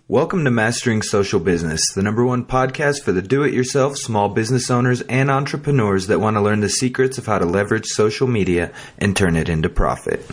Welcome to Mastering Social Business, the #1 podcast for the do-it-yourself small business owners and entrepreneurs that want to learn the secrets of how to leverage social media and turn it into profit.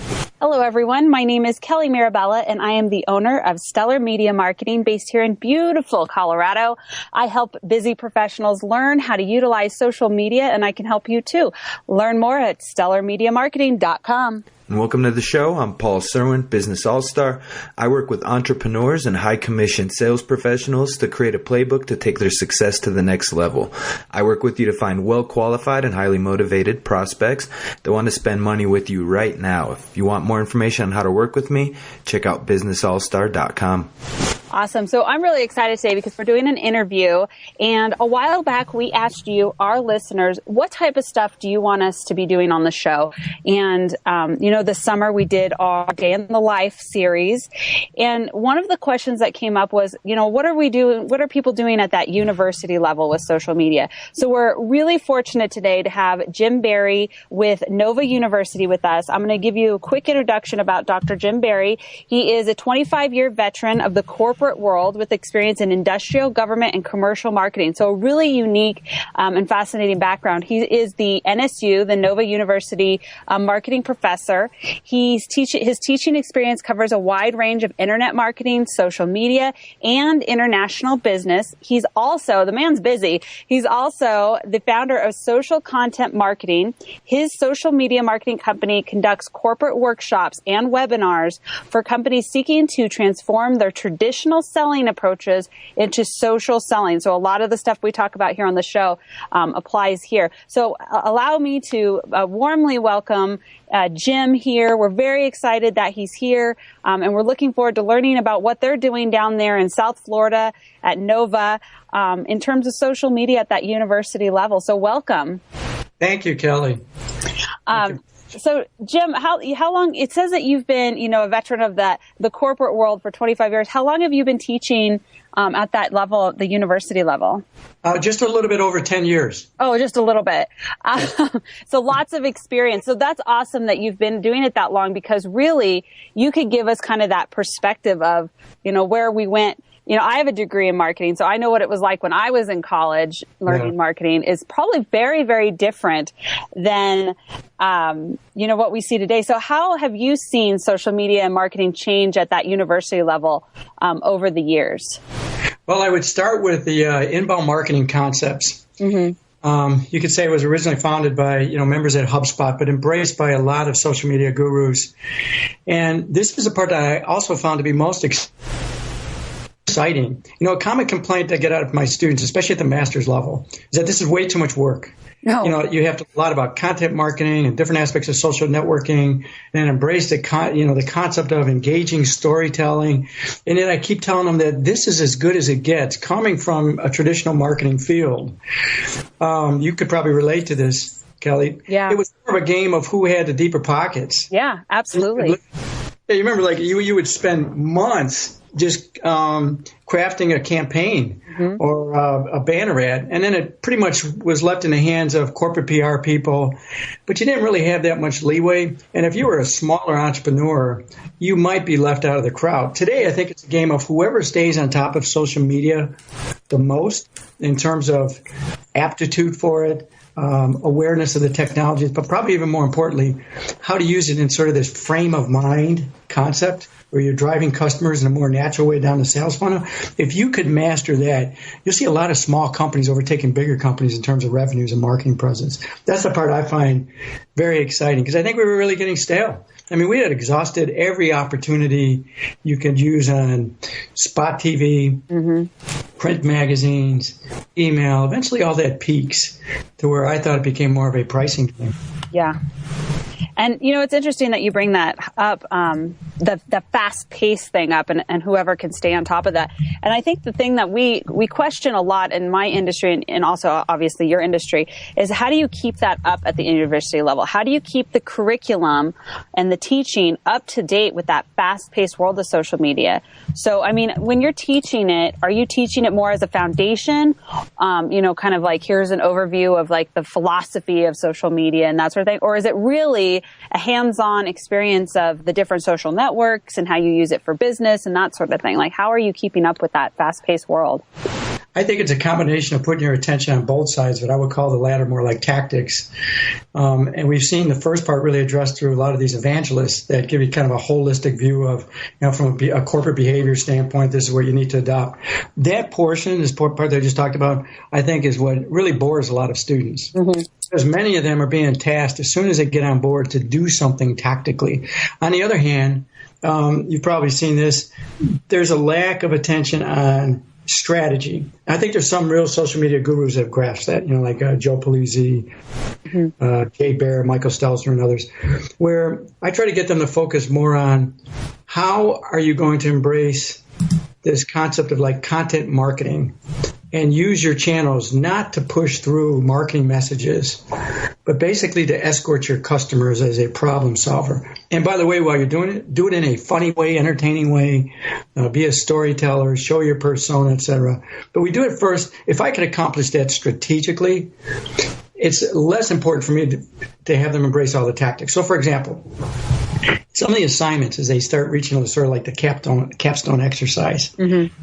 Hello, everyone. My name is Kelly Mirabella, and I am the owner of Stellar Media Marketing based here in beautiful Colorado. I help busy professionals learn how to utilize social media, and I can help you too. Learn more at stellarmediamarketing.com. And welcome to the show. I'm Paul Serwin, Business All-Star. I work with entrepreneurs and high-commission sales professionals to create a playbook to take their success to the next level. I work with you to find well-qualified and highly motivated prospects that want to spend money with you right now. If you want more information on how to work with me, check out businessallstar.com. Awesome. So I'm really excited today because we're doing an interview, and a while back we asked you, our listeners, what type of stuff do you want us to be doing on the show? And, this summer we did our Day in the Life series, and one of the questions that came up was, what are we doing? What are people doing at that university level with social media? So we're really fortunate today to have Jim Barry with Nova University with us. I'm going to give you a quick introduction about Dr. Jim Barry. He is a 25-year veteran of the corporate world with experience in industrial, government, and commercial marketing. So a really unique and fascinating background. He is the NSU, the Nova University marketing professor. His teaching experience covers a wide range of internet marketing, social media, and international business. He's also, the man's busy, he's also the founder of Social Content Marketing. His social media marketing company conducts corporate workshops and webinars for companies seeking to transform their traditional selling approaches into social selling. So a lot of the stuff we talk about here on the show applies here. So allow me to warmly welcome Jim here. We're very excited that he's here, and we're looking forward to learning about what they're doing down there in South Florida at Nova in terms of social media at that university level. So welcome. Thank you, Kelly. So, Jim, how long? It says that you've been, a veteran of the corporate world for 25 years. How long have you been teaching at that level, the university level? Just a little bit over 10 years. Oh, just a little bit. So lots of experience. So that's awesome that you've been doing it that long, because really you could give us kind of that perspective of, where we went. I have a degree in marketing, so I know what it was like when I was in college learning marketing is probably very, very different than, what we see today. So how have you seen social media and marketing change at that university level over the years? Well, I would start with the inbound marketing concepts. Mm-hmm. You could say it was originally founded by, members at HubSpot, but embraced by a lot of social media gurus. And this is the part that I also found to be most exciting. A common complaint I get out of my students, especially at the master's level, is that this is way too much work. No. You have to a lot about content marketing and different aspects of social networking, and embrace the concept of engaging storytelling. And then I keep telling them that this is as good as it gets, coming from a traditional marketing field. You could probably relate to this, Kelly. Yeah. It was more of a game of who had the deeper pockets. Yeah, absolutely. You remember, you would spend months just crafting a campaign or a banner ad, and then it pretty much was left in the hands of corporate PR people, but you didn't really have that much leeway. And if you were a smaller entrepreneur, you might be left out of the crowd. Today, I think it's a game of whoever stays on top of social media the most in terms of aptitude for it, awareness of the technologies, but probably even more importantly, how to use it in sort of this frame of mind concept where you're driving customers in a more natural way down the sales funnel. If you could master that, you'll see a lot of small companies overtaking bigger companies in terms of revenues and marketing presence. That's the part I find very exciting, because I think we were really getting stale. I mean, we had exhausted every opportunity you could use on spot TV, print magazines, email. Eventually all that peaks to where I thought it became more of a pricing game. Yeah. And, it's interesting that you bring that up, the fast-paced thing up, and whoever can stay on top of that. And I think the thing that we question a lot in my industry, and also obviously your industry, is how do you keep that up at the university level? How do you keep the curriculum and the teaching up to date with that fast-paced world of social media? So, I mean, when you're teaching it, are you teaching it more as a foundation? Kind of like, here's an overview of like the philosophy of social media and that sort of thing? Or is it really a hands-on experience of the different social networks and how you use it for business and that sort of thing. Like, how are you keeping up with that fast-paced world? I think it's a combination of putting your attention on both sides, but I would call the latter more like tactics. And we've seen the first part really addressed through a lot of these evangelists that give you kind of a holistic view of, from a corporate behavior standpoint, this is what you need to adopt. That portion, this part that I just talked about, I think is what really bores a lot of students. Mm-hmm. Because many of them are being tasked as soon as they get on board to do something tactically. On the other hand, you've probably seen this, there's a lack of attention on strategy. I think there's some real social media gurus that have grasped that, like Joe Pulizzi, Jay Baer, Michael Stelzner, and others, where I try to get them to focus more on how are you going to embrace this concept of like content marketing and use your channels not to push through marketing messages, but basically to escort your customers as a problem solver. And by the way, while you're doing it, do it in a funny way, entertaining way, be a storyteller, show your persona, etc. But we do it first. If I can accomplish that strategically, it's less important for me to have them embrace all the tactics. So, for example, some of the assignments as they start reaching the sort of like the capstone exercise, mm-hmm.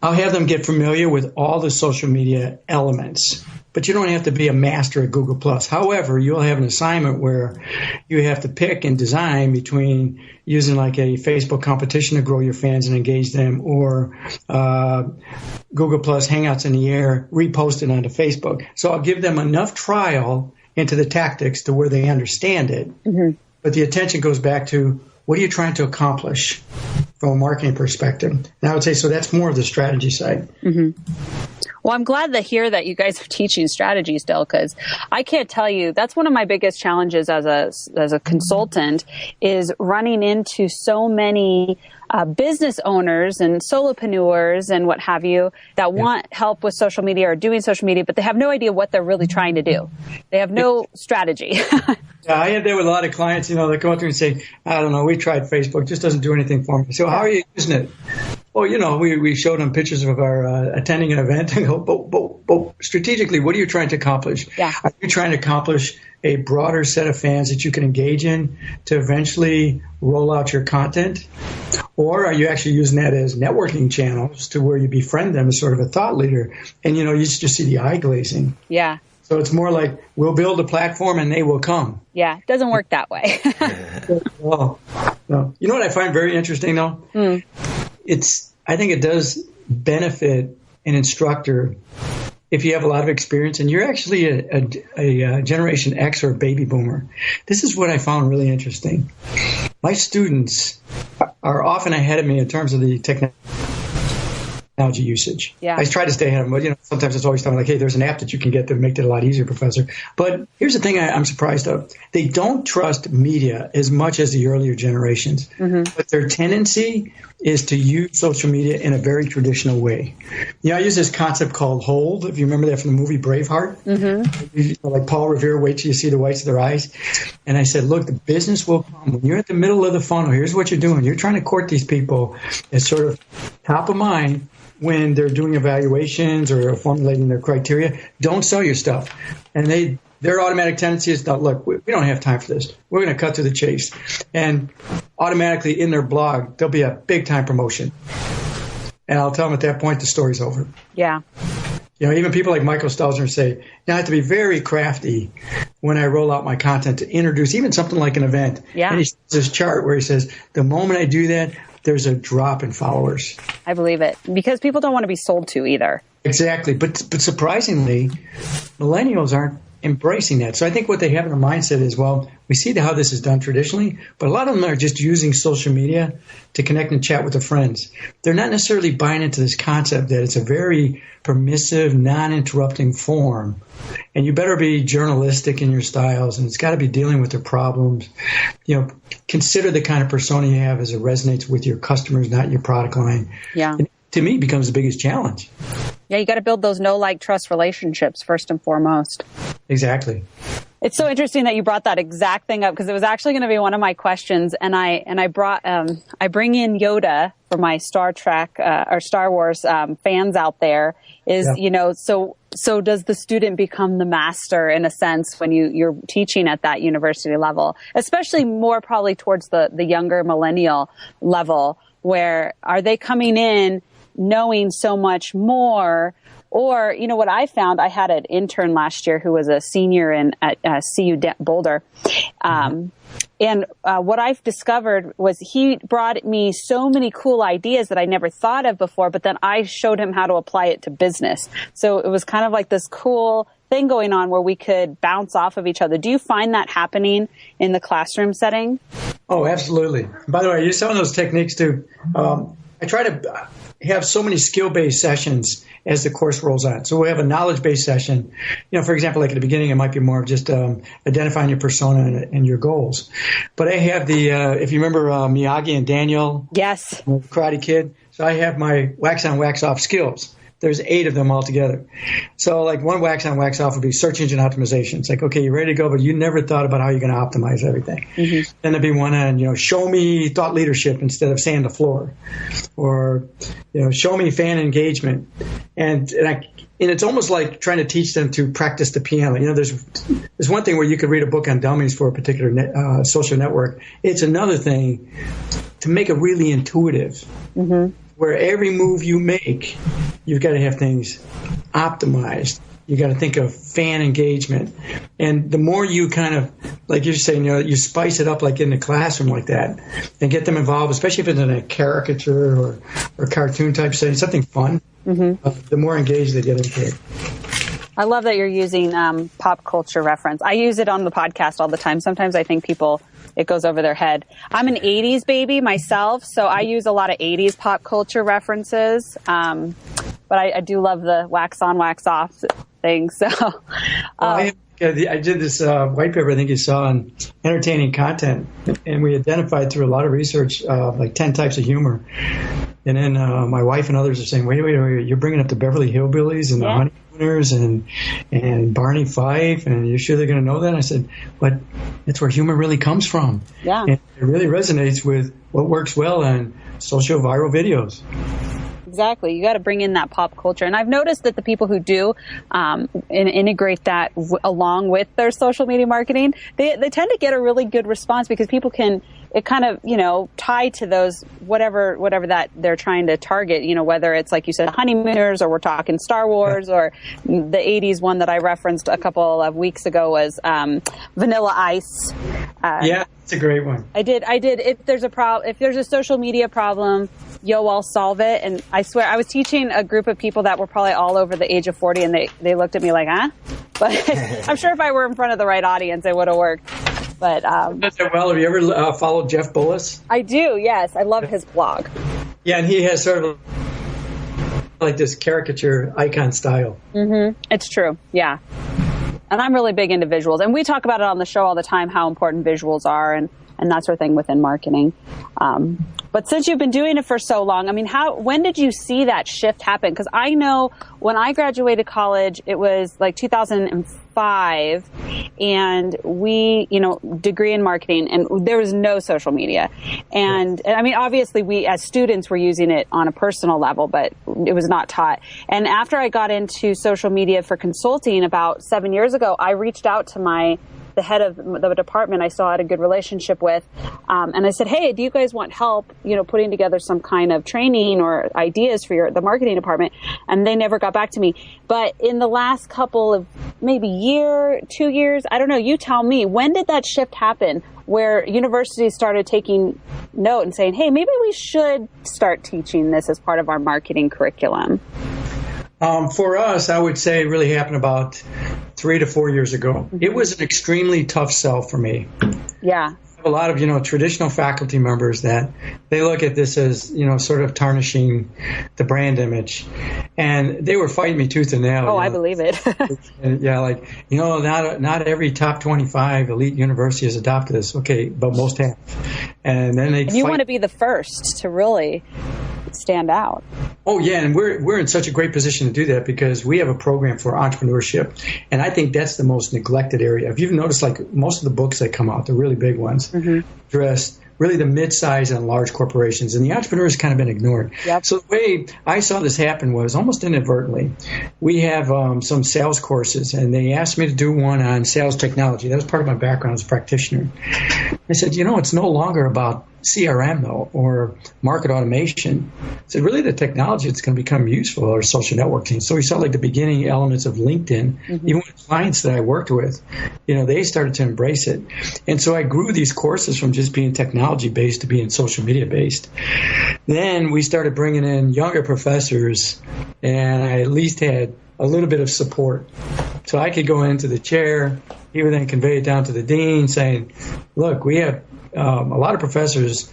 I'll have them get familiar with all the social media elements. But you don't have to be a master at Google+. However, you'll have an assignment where you have to pick and design between using like a Facebook competition to grow your fans and engage them, or Google+ Hangouts in the air, repost it onto Facebook. So I'll give them enough trial into the tactics to where they understand it. Mm-hmm. But the attention goes back to, what are you trying to accomplish from a marketing perspective? And I would say, so that's more of the strategy side. Mm-hmm. Well, I'm glad to hear that you guys are teaching strategy still, because I can't tell you, that's one of my biggest challenges as a consultant, is running into so many business owners and solopreneurs and what have you that want help with social media or doing social media, but they have no idea what they're really trying to do. They have no strategy. Yeah, I have that with a lot of clients, they come up to me and say, I don't know, we tried Facebook, it just doesn't do anything for me. So how are you using it? Well, we showed them pictures of our attending an event and go, but strategically, what are you trying to accomplish? Yeah. Are you trying to accomplish a broader set of fans that you can engage in to eventually roll out your content? Or are you actually using that as networking channels to where you befriend them as sort of a thought leader? And, you just see the eye glazing. Yeah. So it's more like, we'll build a platform and they will come. Yeah, it doesn't work that way. Well, no. You know what I find very interesting, though? I think it does benefit an instructor if you have a lot of experience and you're actually a Generation X or a baby boomer. This is what I found really interesting. My students are often ahead of me in terms of the technology usage. Yeah. I try to stay ahead of them, but sometimes it's always telling like, hey, there's an app that you can get that make it a lot easier, Professor. But here's the thing I'm surprised of. They don't trust media as much as the earlier generations, mm-hmm. but their tendency is to use social media in a very traditional way. I use this concept called hold, if you remember that from the movie Braveheart. Mm-hmm. Like Paul Revere, wait till you see the whites of their eyes. And I said, look, the business will come. When you're at the middle of the funnel, here's what you're doing. You're trying to court these people as sort of top of mind when they're doing evaluations or formulating their criteria. Don't sell your stuff. And their automatic tendency is, look, we don't have time for this. We're going to cut to the chase. And automatically in their blog, there'll be a big-time promotion. And I'll tell them at that point the story's over. Yeah. Even people like Michael Stelzner say, I have to be very crafty when I roll out my content to introduce even something like an event. Yeah. And he has this chart where he says, the moment I do that, there's a drop in followers. I believe it, because people don't want to be sold to either. Exactly. But surprisingly, millennials aren't embracing that. So I think what they have in their mindset is, well, we see how this is done traditionally, but a lot of them are just using social media to connect and chat with their friends. They're not necessarily buying into this concept that it's a very permissive, non-interrupting form. And you better be journalistic in your styles, and it's got to be dealing with their problems. Consider the kind of persona you have as it resonates with your customers, not your product line. Yeah. And to me, becomes the biggest challenge. Yeah, you got to build those trust relationships first and foremost. Exactly. It's so interesting that you brought that exact thing up, because it was actually going to be one of my questions, and I bring in Yoda for my Star Trek or Star Wars fans out there. So So does the student become the master in a sense when you're teaching at that university level, especially more probably towards the younger millennial level, where are they coming in knowing so much more? Or, what I found, I had an intern last year who was a senior at CU Boulder. And what I've discovered was he brought me so many cool ideas that I never thought of before, but then I showed him how to apply it to business. So it was kind of like this cool thing going on where we could bounce off of each other. Do you find that happening in the classroom setting? Oh, absolutely. By the way, I use some of those techniques too. I try to have so many skill-based sessions as the course rolls on. So we have a knowledge-based session. For example, like at the beginning, it might be more of just identifying your persona and your goals. But I have if you remember Miyagi and Daniel, yes, Karate Kid. So I have my wax on, wax off skills. There's 8 of them altogether. So like one wax on, wax off would be search engine optimization. It's like, okay, you're ready to go, but you never thought about how you're going to optimize everything. Mm-hmm. Then there'd be one on, show me thought leadership instead of sand the floor, or, show me fan engagement. And it's almost like trying to teach them to practice the piano. There's one thing where you could read a book on dummies for a particular social network. It's another thing to make it really intuitive. Mm-hmm. Where every move you make, you've got to have things optimized. You got to think of fan engagement. And the more you kind of, like you're saying, you spice it up like in the classroom like that and get them involved, especially if it's in a caricature or cartoon type setting, something fun, the more engaged they get into it. I love that you're using pop culture reference. I use it on the podcast all the time. Sometimes I think it goes over their head. I'm an 80s baby myself, so I use a lot of 80s pop culture references. But I do love the wax on, wax off thing. So I did this white paper I think you saw on entertaining content, and we identified through a lot of research like 10 types of humor. And then my wife and others are saying, wait, you're bringing up the Beverly Hillbillies and the Honeymooners and Barney Fife, and you're sure they're going to know that? And I said, but that's where humor really comes from. Yeah. And it really resonates with what works well on social viral videos. Exactly. You got to bring in that pop culture. And I've noticed that the people who do integrate that along with their social media marketing, they tend to get a really good response because people can, it kind of, tie to those, whatever that they're trying to target, whether it's like you said, Honeymooners, or we're talking Star Wars, or the 80s one that I referenced a couple of weeks ago was Vanilla Ice. Yeah, it's a great one. I did. If there's a social media problem, I'll solve it. And I swear, I was teaching a group of people that were probably all over the age of 40, and they looked at me like, huh? But I'm sure if I were in front of the right audience, it would have worked. But well, have you ever followed Jeff Bullis? I do, yes. I love his blog. Yeah, and he has sort of like this caricature icon style. Mm-hmm. It's true, yeah. And I'm really big into visuals. And we talk about it on the show all the time, how important visuals are and that sort of thing within marketing. But since you've been doing it for so long, I mean, when did you see that shift happen? Because I know when I graduated college, it was like 2005, and we, degree in marketing, and there was no social media. And I mean, obviously we as students were using it on a personal level, but it was not taught. And after I got into social media for consulting about 7 years ago, I reached out to the head of the department I still had a good relationship with. And I said, hey, do you guys want help, putting together some kind of training or ideas for the marketing department? And they never got back to me. But in the last couple of maybe 2 years, I don't know, you tell me, when did that shift happen where universities started taking note and saying, hey, maybe we should start teaching this as part of our marketing curriculum? For us, I would say it really happened about 3 to 4 years ago. It was an extremely tough sell for me. Yeah. A lot of, traditional faculty members that they look at this as, sort of tarnishing the brand image. And they were fighting me tooth and nail. Oh, I believe it. Yeah, not every top 25 elite university has adopted this. Okay, but most have. And then you want to be the first to really stand out. Oh, yeah, and we're in such a great position to do that because we have a program for entrepreneurship, and I think that's the most neglected area. If you've noticed, like most of the books that come out, the really big ones, address really the mid-size and large corporations, and the entrepreneurs kind of been ignored. Yep. So the way I saw this happen was almost inadvertently. We have some sales courses, and they asked me to do one on sales technology. That was part of my background as a practitioner. I said, it's no longer about CRM, though, or market automation. I said, really, the technology that's going to become useful are social networking. So we saw like the beginning elements of LinkedIn. Even with clients that I worked with, they started to embrace it. And so I grew these courses from just being technology-based to being social media-based. Then we started bringing in younger professors, and I at least had a little bit of support. So I could go into the chair. He would then convey it down to the dean saying, look, we have a lot of professors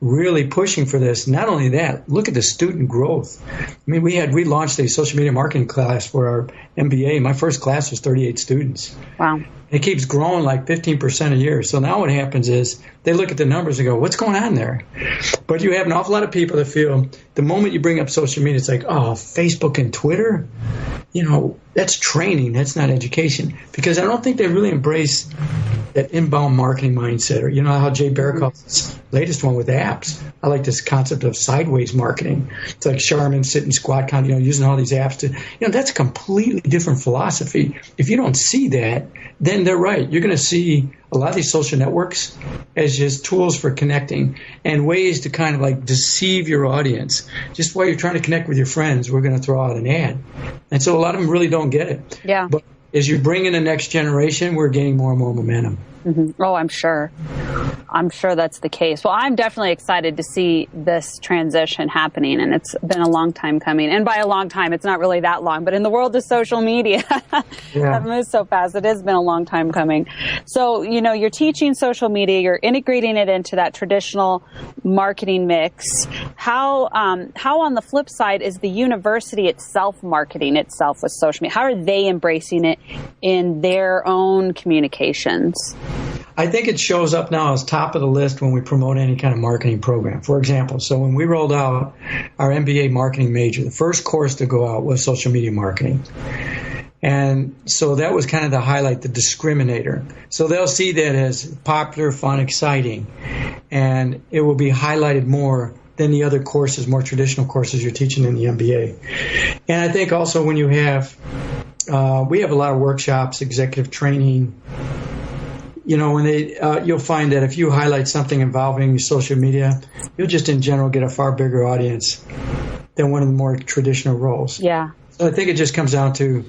really pushing for this. Not only that, look at the student growth. I mean, we launched a social media marketing class for our MBA. My first class was 38 students. Wow. It keeps growing like 15% a year. So now what happens is they look at the numbers and go, what's going on there? But you have an awful lot of people that feel the moment you bring up social media, it's like, oh, Facebook and Twitter, that's training. That's not education. Because I don't think they really embrace that inbound marketing mindset, or how Jay Baer calls his latest one with apps. I like this concept of sideways marketing. It's like Charmin, sit and squat, using all these apps to, that's a completely different philosophy. If you don't see that, then they're right. You're going to see a lot of these social networks as just tools for connecting and ways to kind of like deceive your audience. Just while you're trying to connect with your friends, we're going to throw out an ad. And so a lot of them really don't get it. Yeah. But as you bring in the next generation, we're gaining more and more momentum. Oh, I'm sure. I'm sure that's the case. Well, I'm definitely excited to see this transition happening, and it's been a long time coming. And by a long time, it's not really that long, but in the world of social media, that moves so fast. It has been a long time coming. So, you're teaching social media, you're integrating it into that traditional marketing mix. How on the flip side is the university itself marketing itself with social media? How are they embracing it in their own communications? I think it shows up now as top of the list when we promote any kind of marketing program. For example, so when we rolled out our MBA marketing major, the first course to go out was social media marketing. And so that was kind of the highlight, the discriminator. So they'll see that as popular, fun, exciting, and it will be highlighted more than the other courses, more traditional courses you're teaching in the MBA. And I think also when you have, we have a lot of workshops, executive training. When you'll find that if you highlight something involving social media, you'll just in general get a far bigger audience than one of the more traditional roles. Yeah. So I think it just comes down to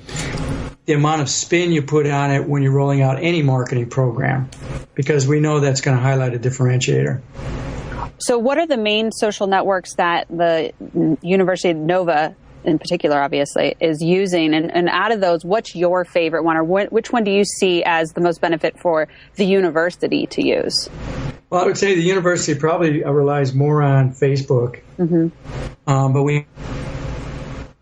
the amount of spin you put on it when you're rolling out any marketing program, because we know that's going to highlight a differentiator. So what are the main social networks that the University of Nova in particular, obviously, is using? And out of those, what's your favorite one, or which one do you see as the most benefit for the university to use? Well, I would say the university probably relies more on Facebook, but we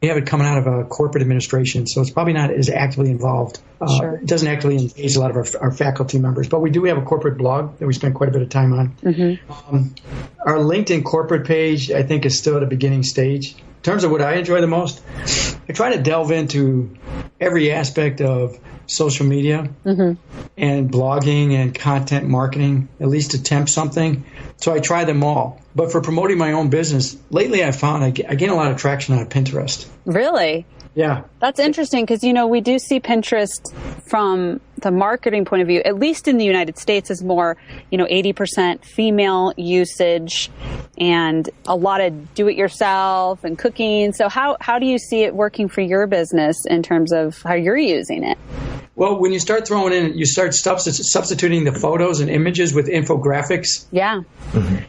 have it coming out of a corporate administration, so it's probably not as actively involved. Sure. It doesn't actively engage a lot of our faculty members, but we do have a corporate blog that we spend quite a bit of time on. Our LinkedIn corporate page, I think, is still at a beginning stage. In terms of what I enjoy the most, I try to delve into every aspect of social media and blogging and content marketing, at least attempt something. So I try them all. But for promoting my own business, lately I found I gain a lot of traction on Pinterest. Really? Yeah. That's interesting because, we do see Pinterest from the marketing point of view, at least in the United States, is more, 80% female usage and a lot of do-it-yourself and cooking. So how do you see it working for your business in terms of how you're using it? Well, when you start throwing in, you start substituting the photos and images with infographics. Yeah.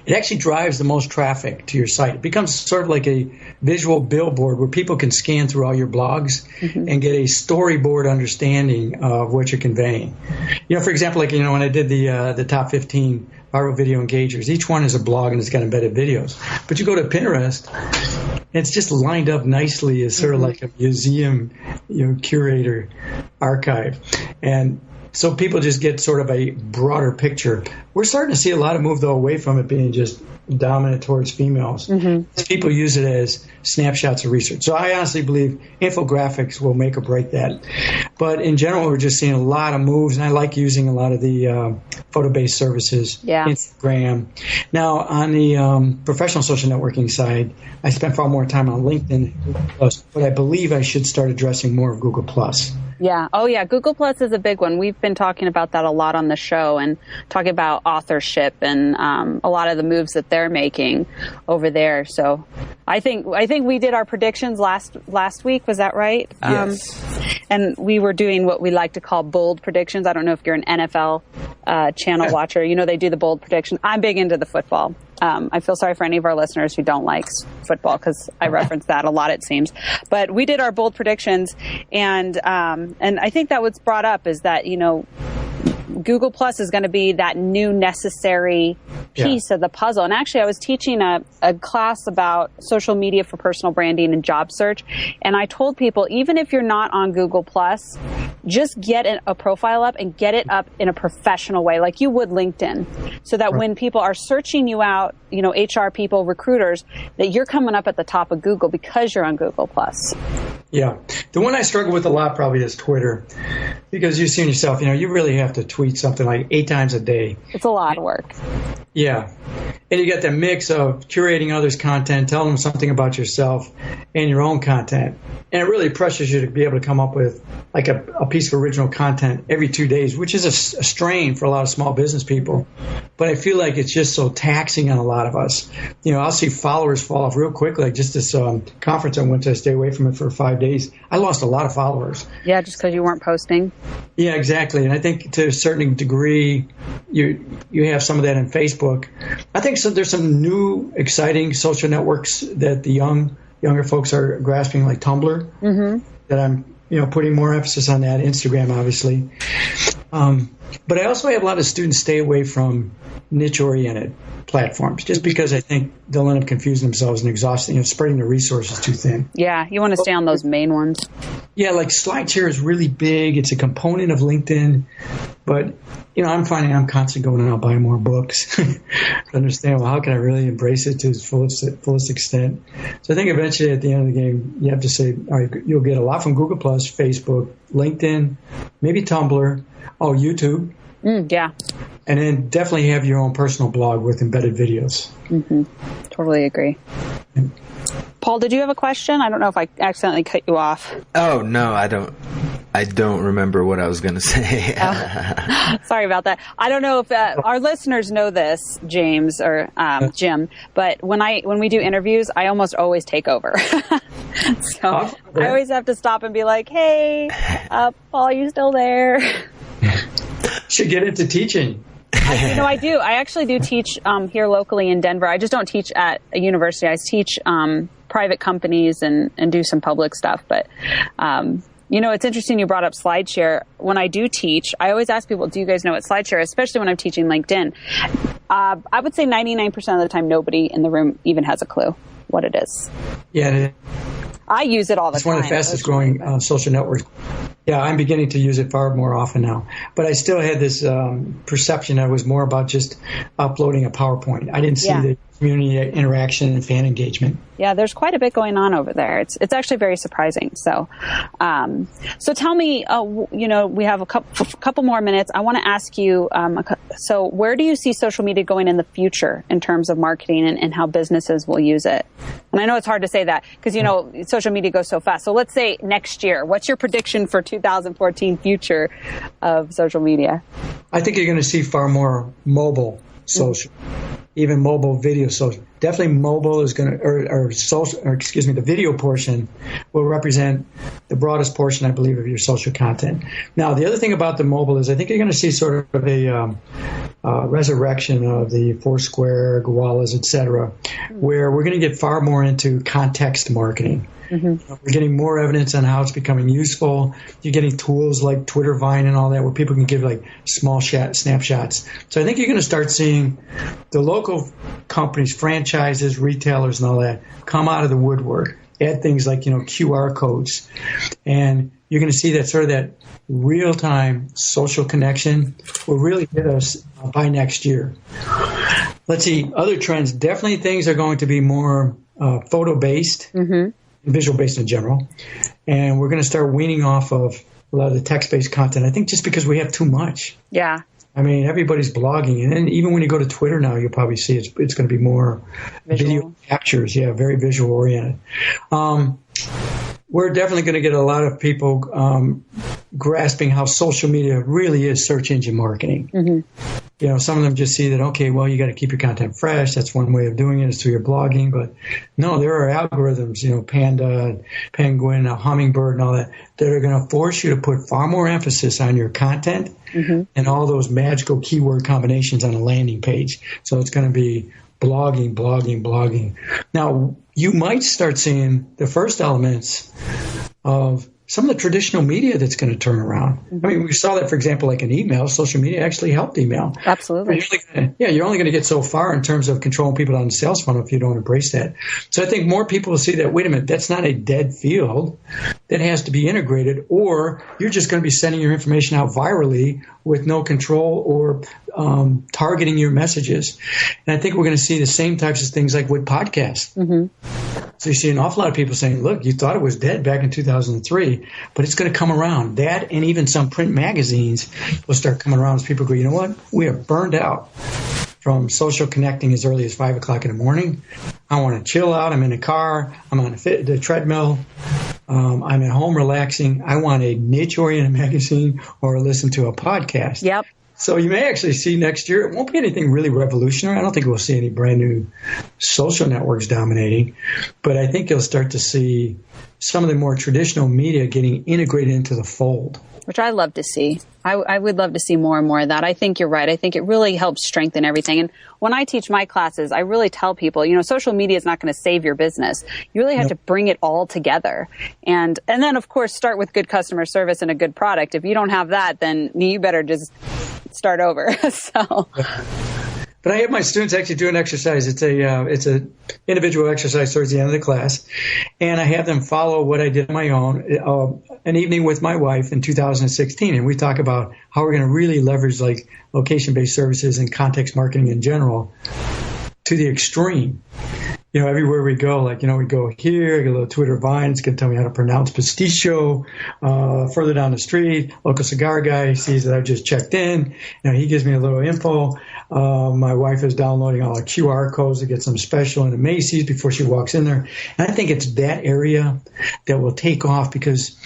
It actually drives the most traffic to your site. It becomes sort of like a visual billboard where people can scan through all your blogs and get a storyboard understanding of what you're conveying. For example, like, when I did the top 15 viral video engagers, each one is a blog and it's got embedded videos. But you go to Pinterest, it's just lined up nicely as sort of like a museum, curator archive. And so people just get sort of a broader picture. We're starting to see a lot of move, though, away from it being just dominant towards females. People use it as snapshots of research. So I honestly believe infographics will make or break that. But in general, we're just seeing a lot of moves, and I like using a lot of the photo-based services, Instagram. Now, on the professional social networking side, I spend far more time on LinkedIn, but I believe I should start addressing more of Google+. Yeah. Oh, yeah. Google Plus is a big one. We've been talking about that a lot on the show and talking about authorship and a lot of the moves that they're making over there. So I think we did our predictions last week. Was that right? Yes. And we were doing what we like to call bold predictions. I don't know if you're an NFL channel watcher. You know, they do the bold prediction. I'm big into the football. I feel sorry for any of our listeners who don't like football because I reference that a lot, it seems. But we did our bold predictions, and I think that what's brought up is that, you know, Google Plus is going to be that new necessary piece of the puzzle. And actually, I was teaching a class about social media for personal branding and job search. And I told people, even if you're not on Google Plus, just get a profile up and get it up in a professional way, like you would LinkedIn, so that when people are searching you out, you know, HR people, recruiters, that you're coming up at the top of Google because you're on Google Plus. Yeah. The one I struggle with a lot probably is Twitter, because you've seen yourself, you know, you really have to tweet something like 8 times a day. It's a lot of work. Yeah. And you get the mix of curating others' content, telling them something about yourself and your own content. And it really pressures you to be able to come up with like a piece of original content every 2 days, which is a strain for a lot of small business people. But I feel like it's just so taxing on a lot of us. You know, I'll see followers fall off real quickly. Like just this conference I went to, stay away from it for 5 days. I lost a lot of followers. Yeah, just because you weren't posting. Yeah, exactly. And I think to a certain degree, you have some of that in Facebook. I think there's some new, exciting social networks that the younger folks are grasping, like Tumblr, that I'm, you know, putting more emphasis on that. Instagram, obviously. But I also have a lot of students stay away from niche-oriented platforms, just because I think they'll end up confusing themselves and exhausting, you know, spreading the resources too thin. Yeah, you want to stay on those main ones. Yeah, like Slideshare is really big. It's a component of LinkedIn. But, you know, I'm finding I'm constantly going out buying more books to understand, well, how can I really embrace it to its fullest extent? So I think eventually at the end of the game, you have to say, all right, you'll get a lot from Google+, Facebook, LinkedIn, maybe Tumblr, YouTube. Yeah. And then definitely have your own personal blog with embedded videos. Totally agree. Paul, did you have a question? I don't know if I accidentally cut you off. Oh, no, I don't remember what I was going to say. Sorry about that. I don't know if our listeners know this, James or Jim, but when we do interviews, I almost always take over. So I always have to stop and be like, hey, Paul, are you still there? Should get into teaching. You know, I do. I actually do teach here locally in Denver. I just don't teach at a university. I teach private companies and do some public stuff. But, you know, it's interesting you brought up Slideshare. When I do teach, I always ask people, do you guys know what Slideshare is? Especially when I'm teaching LinkedIn. I would say 99% of the time, nobody in the room even has a clue what it is. Yeah. I use it all the time. It's one of the fastest growing social networks. Yeah, I'm beginning to use it far more often now. But I still had this perception that it was more about just uploading a PowerPoint. I didn't see the community interaction and fan engagement. Yeah, there's quite a bit going on over there. It's actually very surprising. So, so tell me, you know, we have a couple more minutes. I want to ask you, so where do you see social media going in the future in terms of marketing and how businesses will use it? And I know it's hard to say that because, you know, social media goes so fast. So let's say next year, what's your prediction for 2014 future of social media? I think you're going to see far more mobile social. Even mobile video social. Definitely mobile is going to, the video portion will represent the broadest portion, I believe, of your social content. Now, the other thing about the mobile is I think you're going to see sort of a resurrection of the Foursquare, Goalas, et cetera, where we're going to get far more into context marketing. We're getting more evidence on how it's becoming useful. You're getting tools like Twitter, Vine, and all that where people can give like small snapshots. So I think you're going to start seeing the local companies, franchises, retailers, and all that come out of the woodwork add things like, QR codes. And you're going to see that sort of that real-time social connection will really hit us by next year. Let's see, other trends. Definitely things are going to be more photo-based, visual-based in general. And we're going to start weaning off of a lot of the text-based content. I think just because we have too much. Yeah. I mean, everybody's blogging. And then even when you go to Twitter now, you'll probably see it's going to be more video captures. Yeah, very visual-oriented. We're definitely going to get a lot of people grasping how social media really is search engine marketing. Some of them just see that, okay, well, you got to keep your content fresh. That's one way of doing it is through your blogging. But no, there are algorithms, Panda, Penguin, Hummingbird, and all that are going to force you to put far more emphasis on your content and all those magical keyword combinations on a landing page. So it's going to be blogging. Now, you might start seeing the first elements of some of the traditional media that's going to turn around. I mean, we saw that, for example, like an email. Social media actually helped email. Absolutely. You're only going to get so far in terms of controlling people on the sales funnel if you don't embrace that. So I think more people will see that, wait a minute, that's not a dead field. That has to be integrated, or you're just going to be sending your information out virally with no control or targeting your messages. And I think we're going to see the same types of things like with podcasts. So you see an awful lot of people saying, look, you thought it was dead back in 2003, but it's going to come around. That and even some print magazines will start coming around as people go, you know what? We are burned out from social connecting as early as 5 o'clock in the morning. I want to chill out. I'm in a car. I'm on the treadmill. I'm at home relaxing. I want a niche-oriented magazine or listen to a podcast. Yep. So you may actually see next year, it won't be anything really revolutionary. I don't think we'll see any brand new social networks dominating, but I think you'll start to see some of the more traditional media getting integrated into the fold. Which I love to see. I would love to see more and more of that. I think you're right. I think it really helps strengthen everything. And when I teach my classes, I really tell people, social media is not going to save your business. You really have to bring it all together. And then, of course, start with good customer service and a good product. If you don't have that, then you better just start over. But I have my students actually do an exercise. It's a individual exercise towards the end of the class, and I have them follow what I did on my own an evening with my wife in 2016, and we talk about how we're going to really leverage like location-based services and context marketing in general to the extreme. Everywhere we go, we go here, I get a little Twitter Vine, it's going to tell me how to pronounce pasticcio. Further down the street, local cigar guy sees that I've just checked in. He gives me a little info. My wife is downloading all the QR codes to get some special in the Macy's before she walks in there. And I think it's that area that will take off because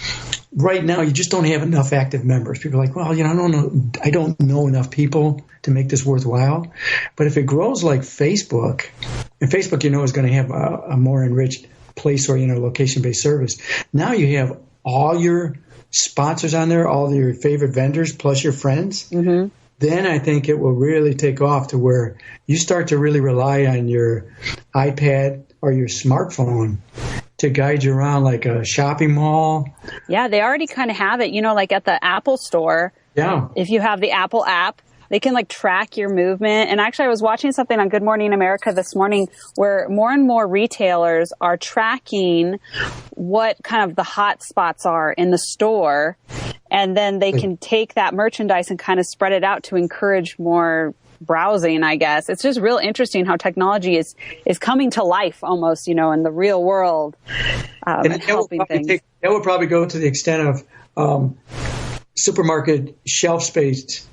right now you just don't have enough active members. People are like, well, I don't know enough people to make this worthwhile. But if it grows like Facebook, and Facebook, is going to have a more enriched place-oriented location-based service. Now you have all your sponsors on there, all your favorite vendors, plus your friends. Then I think it will really take off to where you start to really rely on your iPad or your smartphone to guide you around like a shopping mall. Yeah, they already kind of have it, like at the Apple store. Yeah. If you have the Apple app, they can track your movement. And actually, I was watching something on Good Morning America this morning where more and more retailers are tracking what kind of the hot spots are in the store. And then they can take that merchandise and kind of spread it out to encourage more browsing, I guess. It's just real interesting how technology is coming to life almost, in the real world and helping things. That would probably go to the extent of supermarket shelf space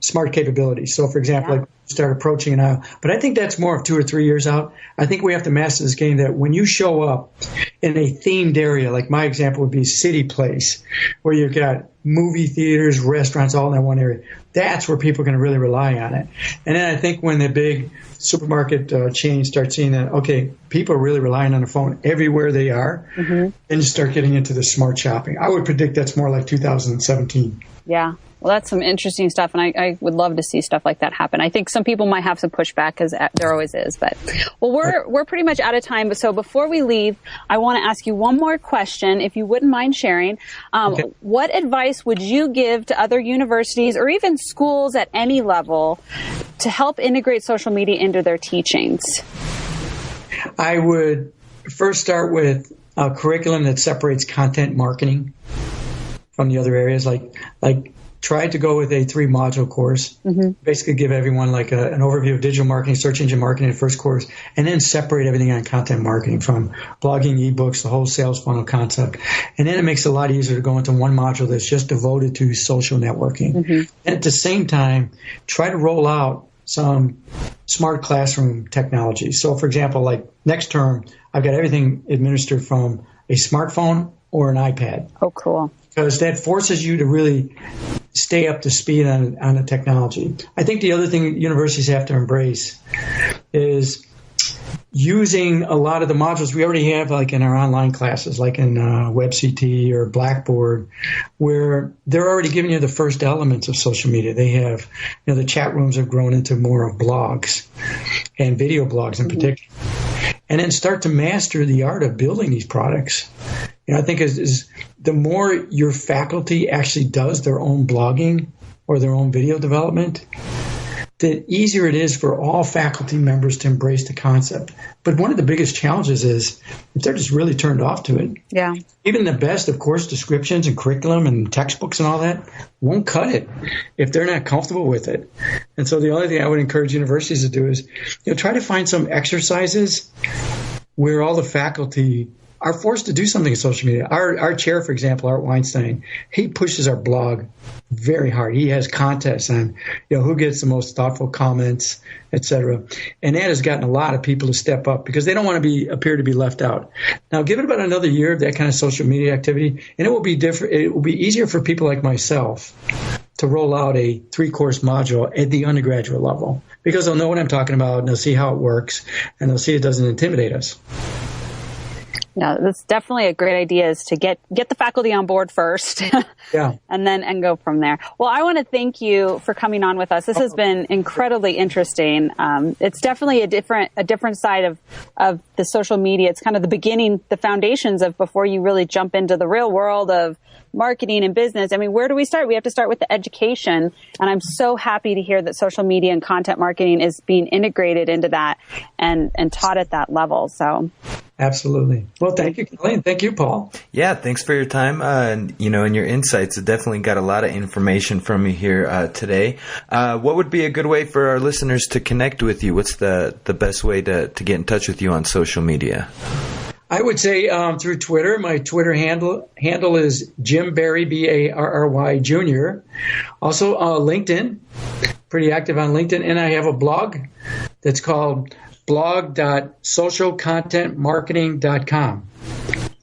smart capabilities. So, for example, start approaching an aisle. But I think that's more of 2 or 3 years out. I think we have to master this game that when you show up in a themed area, like my example would be City Place, where you've got movie theaters, restaurants, all in that one area, that's where people are going to really rely on it. And then I think when the big supermarket chains start seeing that, okay, people are really relying on the phone everywhere they are, then you start getting into the smart shopping. I would predict that's more like 2017. Yeah. Well, that's some interesting stuff, and I would love to see stuff like that happen. I think some people might have some pushback because there always is. But we're pretty much out of time. So before we leave, I want to ask you one more question, if you wouldn't mind sharing. Okay. What advice would you give to other universities or even schools at any level to help integrate social media into their teachings? I would first start with a curriculum that separates content marketing from the other areas. Like tried to go with a 3-module course, basically give everyone like an overview of digital marketing, search engine marketing in the first course, and then separate everything on content marketing from blogging, ebooks, the whole sales funnel concept. And then it makes it a lot easier to go into one module that's just devoted to social networking. And at the same time, try to roll out some smart classroom technology. So for example, like next term, I've got everything administered from a smartphone or an iPad. Oh, cool. Because that forces you to really stay up to speed on the technology. I think the other thing universities have to embrace is using a lot of the modules we already have, like in our online classes, like in WebCT or Blackboard, where they're already giving you the first elements of social media. They have, the chat rooms have grown into more of blogs and video blogs in particular. And then start to master the art of building these products. I think is the more your faculty actually does their own blogging or their own video development, the easier it is for all faculty members to embrace the concept. But one of the biggest challenges is if they're just really turned off to it. Yeah. Even the best of course descriptions and curriculum and textbooks and all that won't cut it if they're not comfortable with it. And so the only thing I would encourage universities to do is try to find some exercises where all the faculty are forced to do something in social media. Our chair, for example, Art Weinstein, he pushes our blog very hard. He has contests on, who gets the most thoughtful comments, et cetera. And that has gotten a lot of people to step up because they don't want to appear to be left out. Now, give it about another year of that kind of social media activity, and it will be different. It will be easier for people like myself to roll out a 3-course module at the undergraduate level because they'll know what I'm talking about and they'll see how it works and they'll see it doesn't intimidate us. Yeah, that's definitely a great idea is to get the faculty on board first and go from there. Well, I want to thank you for coming on with us. This has been incredibly interesting. It's definitely a different side of the social media. It's kind of the beginning, the foundations of before you really jump into the real world of marketing and business. I mean, where do we start? We have to start with the education. And I'm so happy to hear that social media and content marketing is being integrated into that and taught at that level. So. Absolutely. Well, thank you, Colleen. Thank you, Paul. Yeah, thanks for your time and your insights. I definitely got a lot of information from you here today. What would be a good way for our listeners to connect with you? What's the best way to get in touch with you on social media? I would say through Twitter. My Twitter handle is Jim Barry, Barry Jr. Also LinkedIn, pretty active on LinkedIn. And I have a blog that's called blog.socialcontentmarketing.com.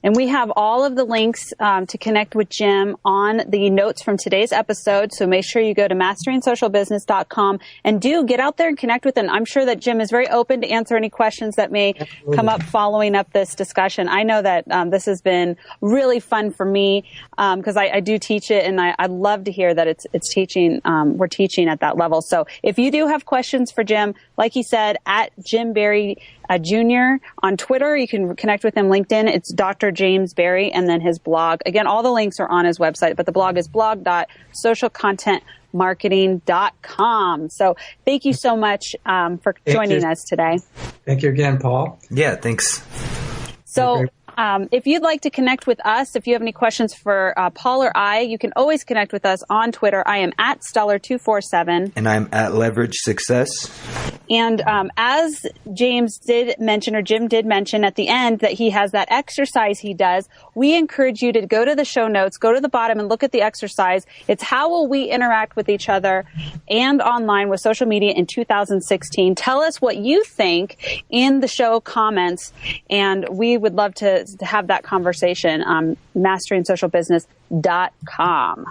And we have all of the links to connect with Jim on the notes from today's episode. So make sure you go to masteringsocialbusiness.com and do get out there and connect with him. I'm sure that Jim is very open to answer any questions that may come up following up this discussion. I know that this has been really fun for me because I do teach it, and I love to hear that it's teaching. We're teaching at that level. So if you do have questions for Jim, like he said, at Jim Barry Jr. on Twitter, you can connect with him. LinkedIn, it's Dr. James Barry, and then his blog. Again, all the links are on his website, but the blog is blog.socialcontentmarketing.com. So thank you so much for joining us today. Thank you again, Paul. Yeah, thanks. So if you'd like to connect with us, if you have any questions for Paul or I, you can always connect with us on Twitter. I am at Stellar247. And I'm at Leverage Success. And as Jim did mention at the end that he has that exercise he does, we encourage you to go to the show notes, go to the bottom and look at the exercise. It's how will we interact with each other and online with social media in 2016. Tell us what you think in the show comments, and we would love to have that conversation on masteringsocialbusiness.com.